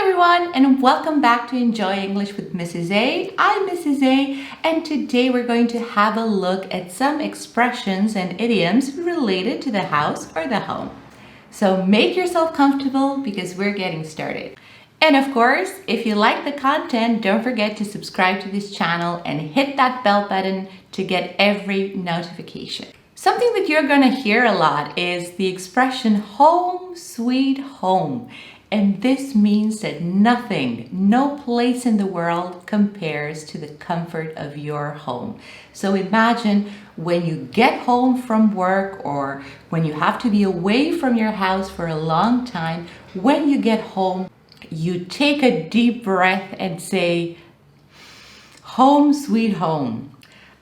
everyone, and welcome back to Enjoy English with Mrs. A. I'm Mrs. A, and today we're going to have a look at some expressions and idioms related to the house or the home. So make yourself comfortable because we're getting started. And of course, if you like the content, don't forget to subscribe to this channel and hit that bell button to get every notification. Something that you're going to hear a lot is the expression home sweet home. And this means that nothing, no place in the world compares to the comfort of your home. So imagine when you get home from work or when you have to be away from your house for a long time, when you get home, you take a deep breath and say, home sweet home.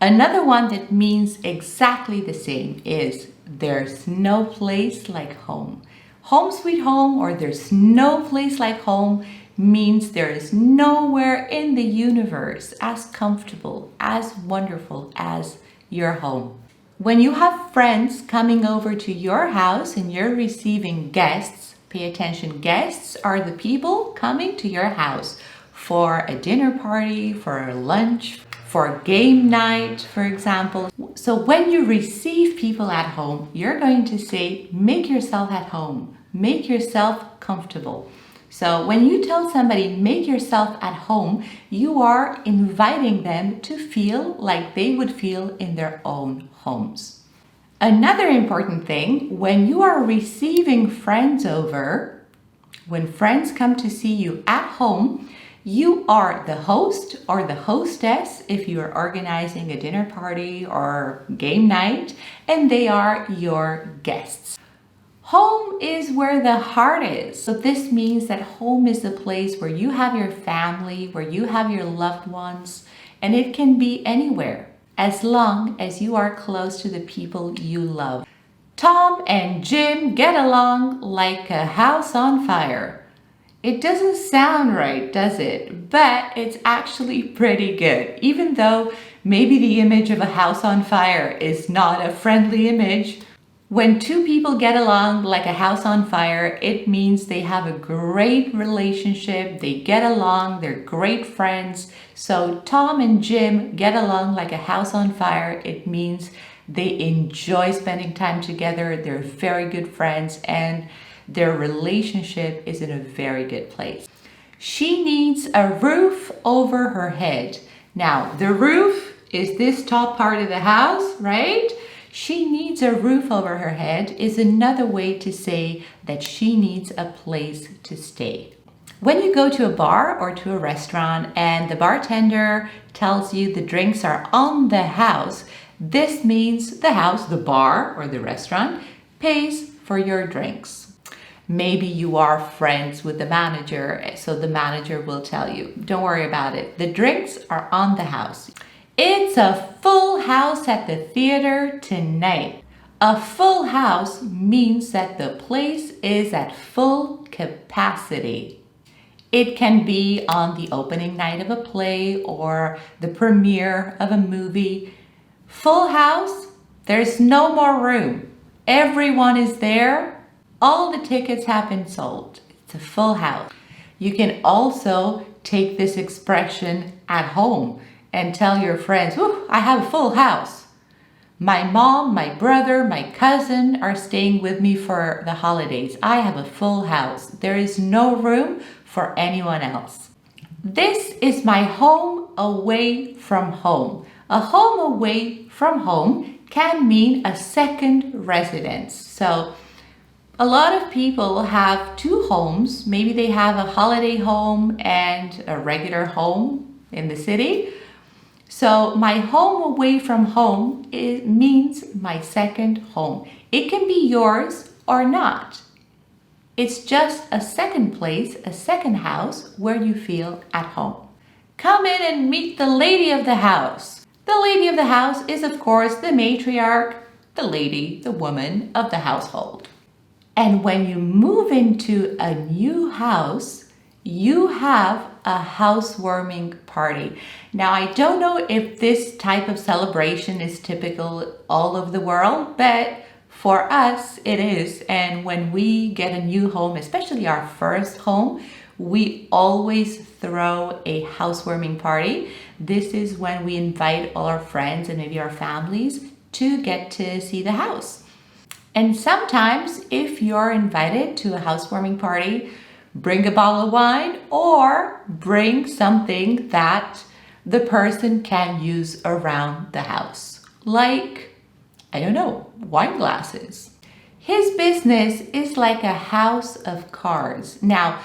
Another one that means exactly the same is there's no place like home. Home sweet home or there's no place like home means there is nowhere in the universe as comfortable, as wonderful as your home. When you have friends coming over to your house and you're receiving guests, pay attention, guests are the people coming to your house for a dinner party, for a lunch, for game night, for example. So when you receive people at home, you're going to say, make yourself at home, make yourself comfortable. So when you tell somebody, make yourself at home, you are inviting them to feel like they would feel in their own homes. Another important thing, when you are receiving friends over, when friends come to see you at home, you are the host or the hostess if you are organizing a dinner party or game night, and they are your guests. Home is where the heart is. So this means that home is the place where you have your family, where you have your loved ones, and it can be anywhere as long as you are close to the people you love. Tom and Jim get along like a house on fire. It doesn't sound right, does it? But it's actually pretty good, even though maybe the image of a house on fire is not a friendly image. When two people get along like a house on fire, it means they have a great relationship, they get along, they're great friends. So Tom and Jim get along like a house on fire. It means they enjoy spending time together, they're very good friends, and their relationship is in a very good place. She needs a roof over her head. Now, the roof is this top part of the house, right? She needs a roof over her head is another way to say that she needs a place to stay. When you go to a bar or to a restaurant and the bartender tells you the drinks are on the house, this means the house, the bar or the restaurant, pays for your drinks. Maybe you are friends with the manager, so the manager will tell you, don't worry about it. The drinks are on the house. It's a full house at the theater tonight. A full house means that the place is at full capacity. It can be on the opening night of a play or the premiere of a movie. Full house, there's no more room. Everyone is there. All the tickets have been sold. It's a full house. You can also take this expression at home and tell your friends, I have a full house. My mom, my brother, my cousin are staying with me for the holidays. I have a full house. There is no room for anyone else. This is my home away from home. A home away from home can mean a second residence. So a lot of people have two homes. Maybe they have a holiday home and a regular home in the city. So my home away from home means my second home. It can be yours or not. It's just a second place, a second house where you feel at home. Come in and meet the lady of the house. The lady of the house is, of course, the matriarch, the lady, the woman of the household. And when you move into a new house, you have a housewarming party. Now, I don't know if this type of celebration is typical all over the world, but for us, it is. And when we get a new home, especially our first home, we always throw a housewarming party. This is when we invite all our friends and maybe our families to get to see the house. And sometimes if you're invited to a housewarming party, bring a bottle of wine or bring something that the person can use around the house. Like, I don't know, wine glasses. His business is like a house of cards. Now,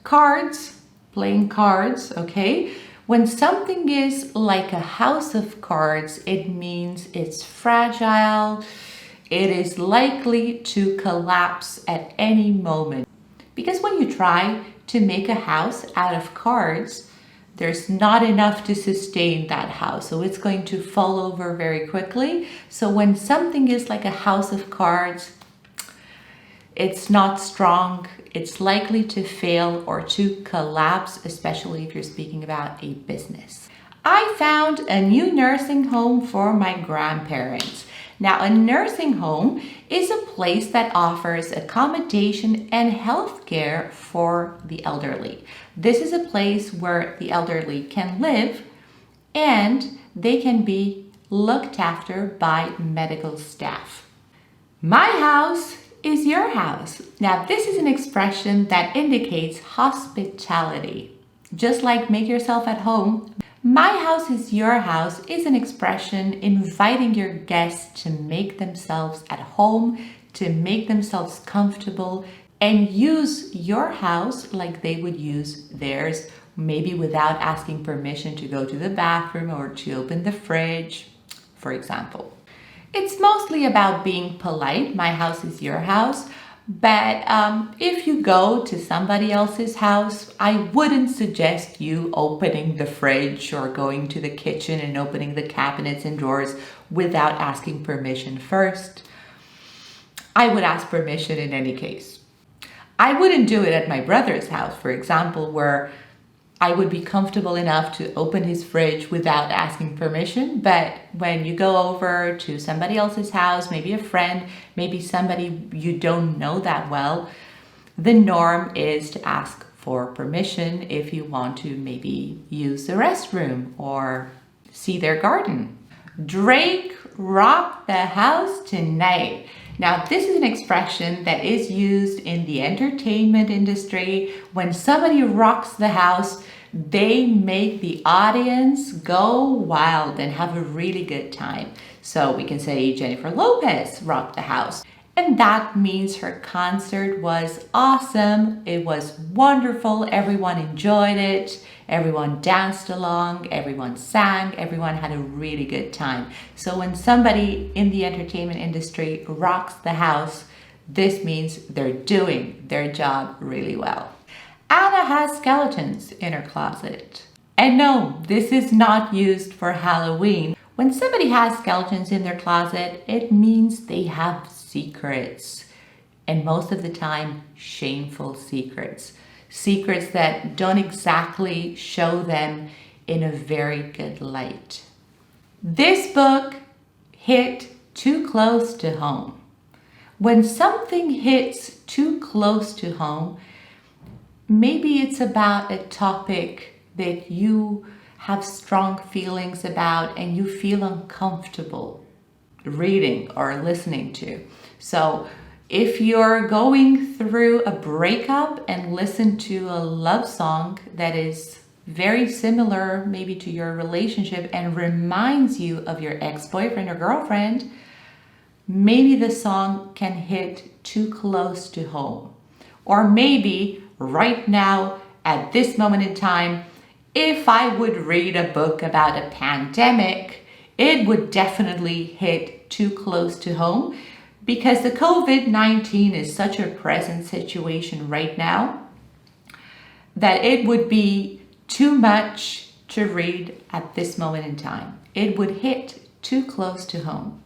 cards, playing cards, okay? When something is like a house of cards, it means it's fragile. It is likely to collapse at any moment. Because when you try to make a house out of cards, there's not enough to sustain that house. So it's going to fall over very quickly. So when something is like a house of cards, it's not strong. It's likely to fail or to collapse, especially if you're speaking about a business. I found a new nursing home for my grandparents. Now, a nursing home is a place that offers accommodation and health care for the elderly. This is a place where the elderly can live and they can be looked after by medical staff. My house is your house. Now, this is an expression that indicates hospitality. Just like make yourself at home, my house is your house is an expression inviting your guests to make themselves at home, to make themselves comfortable, and use your house like they would use theirs, maybe without asking permission to go to the bathroom or to open the fridge, for example. It's mostly about being polite. My house is your house. But if you go to somebody else's house, I wouldn't suggest you opening the fridge or going to the kitchen and opening the cabinets and drawers without asking permission first. I would ask permission in any case. I wouldn't do it at my brother's house, for example, where I would be comfortable enough to open his fridge without asking permission. But when you go over to somebody else's house, maybe a friend, maybe somebody you don't know that well, the norm is to ask for permission if you want to maybe use the restroom or see their garden. Drake rocked the house tonight. Now, this is an expression that is used in the entertainment industry. When somebody rocks the house, they make the audience go wild and have a really good time. So we can say Jennifer Lopez rocked the house. And that means her concert was awesome. It was wonderful. Everyone enjoyed it. Everyone danced along. Everyone sang. Everyone had a really good time. So when somebody in the entertainment industry rocks the house, this means they're doing their job really well. Anna has skeletons in her closet. And no, this is not used for Halloween. When somebody has skeletons in their closet, it means they have secrets. And most of the time, shameful secrets. Secrets that don't exactly show them in a very good light. This book hit too close to home. When something hits too close to home, maybe it's about a topic that you have strong feelings about and you feel uncomfortable reading or listening to. So if you're going through a breakup and listen to a love song that is very similar maybe to your relationship and reminds you of your ex-boyfriend or girlfriend, maybe the song can hit too close to home. Or maybe right now, at this moment in time, if I would read a book about a pandemic, it would definitely hit too close to home because the COVID-19 is such a present situation right now that it would be too much to read at this moment in time. It would hit too close to home.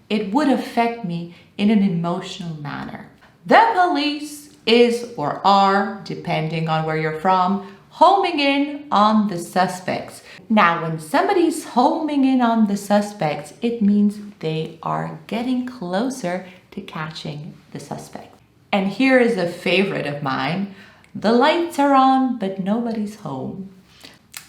It would affect me in an emotional manner. The police is or are, depending on where you're from, homing in on the suspects. Now, when somebody's homing in on the suspects, it means they are getting closer to catching the suspect. And here is a favorite of mine. The lights are on, but nobody's home.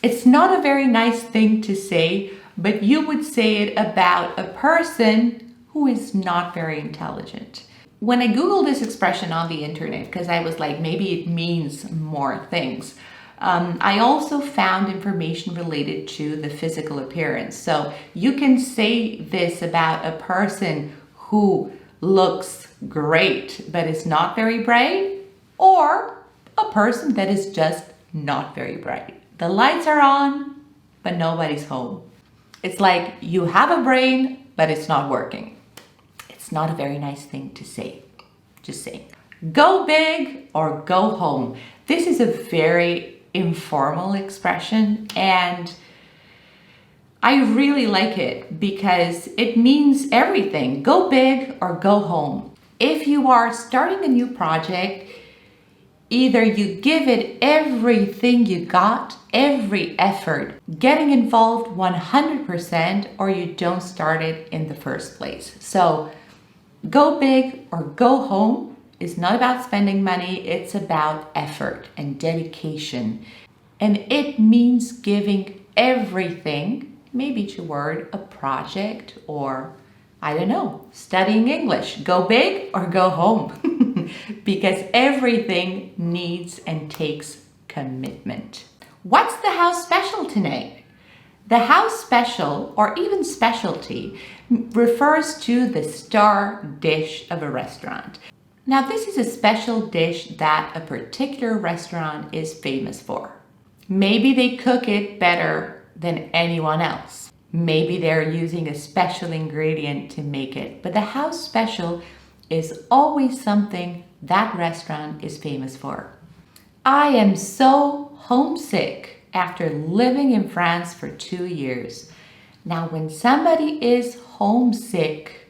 It's not a very nice thing to say, but you would say it about a person who is not very intelligent. When I Googled this expression on the internet, because I was like, maybe it means more things, I also found information related to the physical appearance. So you can say this about a person who looks great but is not very bright, or a person that is just not very bright. The lights are on, but nobody's home. It's like you have a brain, but it's not working. It's not a very nice thing to say. Just saying. Go big or go home. This is a very informal expression, and I really like it because it means everything. Go big or go home. If you are starting a new project, either you give it everything you got, every effort, getting involved 100%, or you don't start it in the first place. So go big or go home is not about spending money, it's about effort and dedication. And it means giving everything, maybe toward a project or, I don't know, studying English. Go big or go home. Because everything needs and takes commitment. What's the house special tonight? The house special, or even specialty, refers to the star dish of a restaurant. Now, this is a special dish that a particular restaurant is famous for. Maybe they cook it better than anyone else. Maybe they're using a special ingredient to make it, but the house special is always something that restaurant is famous for. I am so homesick after living in France for 2 years. Now, when somebody is homesick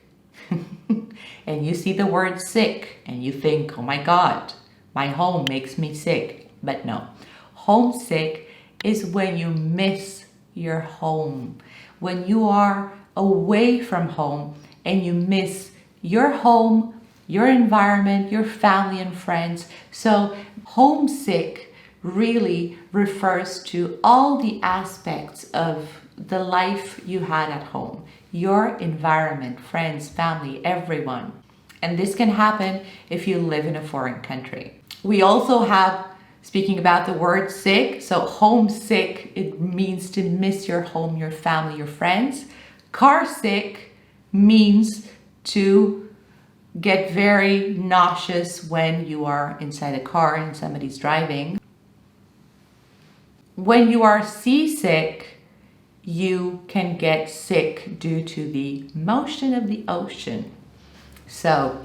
and you see the word sick and you think, oh my God, my home makes me sick. But no, homesick is when you miss your home, when you are away from home and you miss your home, your environment, your family and friends. So homesick really refers to all the aspects of the life you had at home, your environment, friends, family, everyone. And this can happen if you live in a foreign country. We also have, speaking about the word sick, so homesick, it means to miss your home, your family, your friends. Car sick means to get very nauseous when you are inside a car and somebody's driving. When you are seasick, you can get sick due to the motion of the ocean. So,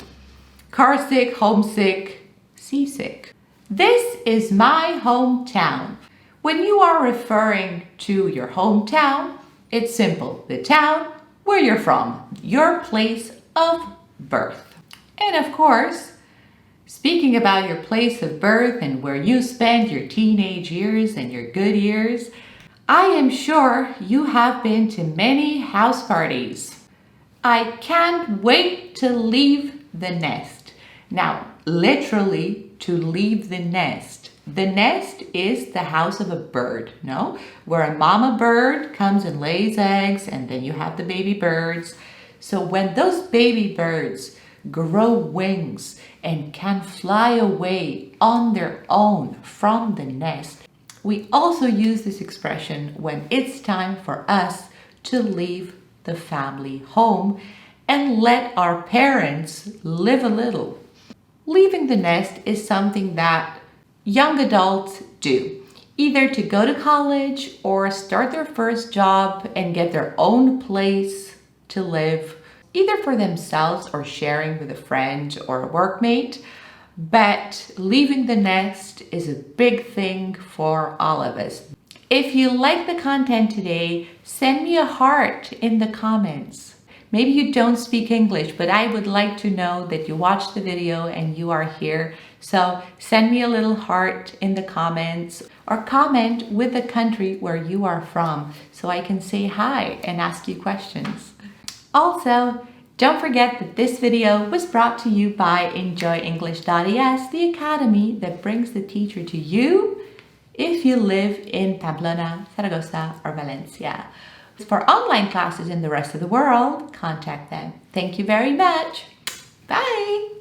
car sick, homesick, seasick. This is my hometown. When you are referring to your hometown, it's simple. The town where you're from, your place of birth. And of course, speaking about your place of birth and where you spent your teenage years and your good years, I am sure you have been to many house parties. I can't wait to leave the nest. Now, literally, to leave the nest. The nest is the house of a bird, no? Where a mama bird comes and lays eggs, and then you have the baby birds. So when those baby birds grow wings and can fly away on their own from the nest, we also use this expression when it's time for us to leave the family home and let our parents live a little. Leaving the nest is something that young adults do, either to go to college or start their first job and get their own place to live, either for themselves or sharing with a friend or a workmate. But leaving the nest is a big thing for all of us. If you like the content today, send me a heart in the comments. Maybe you don't speak English, but I would like to know that you watched the video and you are here. So send me a little heart in the comments or comment with the country where you are from so I can say hi and ask you questions. Also, Don't forget that this video was brought to you by EnjoyEnglish.es, the academy that brings the teacher to you if you live in Pamplona, Zaragoza, or Valencia. For online classes in the rest of the world, contact them. Thank you very much. Bye.